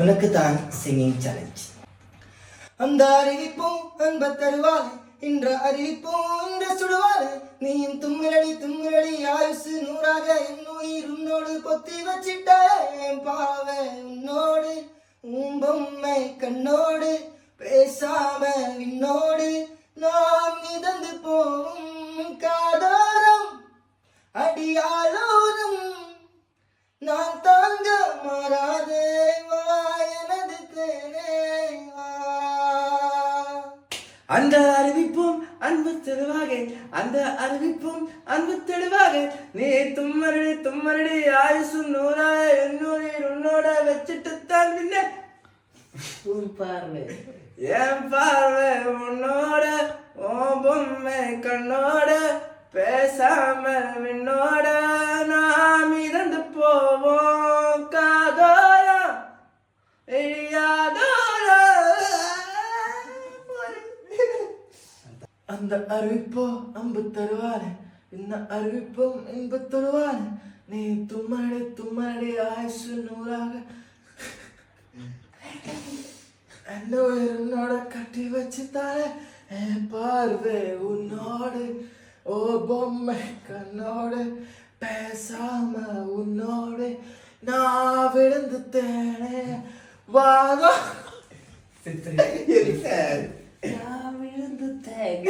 உனக்கு தான் singing challenge. அந்த அறிவிப்போம் அன்ப தருவாள் என்ற அறிவிப்போம் என்ற சுடுவாள். நீயும் தும்மிரடி தும்மிரடி ஆயுசு நூறாக என் உயிர் உன்னோடு பொத்தி வச்சிட்டாய பாவ உன்னோடு பொம்மை கண்ணோடு பேசாம விண்ணோடு நாம் மிதந்து போகும் காதாரம் அடியாளோரும் நான் தாங்க மாறாதே வா எனது தேனே வா. அந்த அறிவிப்பும் அன்பு தெளிவாக, அந்த அறிவிப்பும் அன்பு தெளிவாக. நீ தும்மரடி தும்மரடி ஆயுசு நூறாக என்னுடைய உன்னோட வச்சுட்டு தான் பார்வை என் பார்வை உன்னோட ஓ பொம்மை கண்ணோட பேசாம விண்ணோட நாம் இறந்து போவோம் காதோரம் அந்த அறிவிப்போ அன்பு தருவாரு, இந்த அறிவிப்பும் இன்பு தருவாரு. நீ தும்மடி தும்மடி ஆயுசு நூறாக என்னோட கட்டி வச்சுத்தானே என் பார்வை உன்னோடு ஓ பொம்மை கண்ணோடு பேசாம உன்னோடு நான் விழுந்து தேனே வாங்க நான் விழுந்து தேங்க.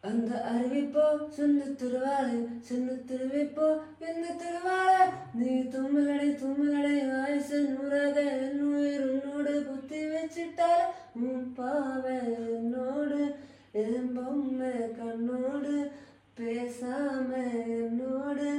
அந்த அறிவிப்போ சொன்ன திருவாளு சொன்ன திருவிப்போ என்ன திருவாளு. நீ தும்மலடை தும்மலடை ஆயுசு நூறாக என் உயிர் உன்னோடு புத்தி வச்சுட்டால உன் பாவை என்னோடு என் பொம்மை கண்ணோடு பேசாம என்னோடு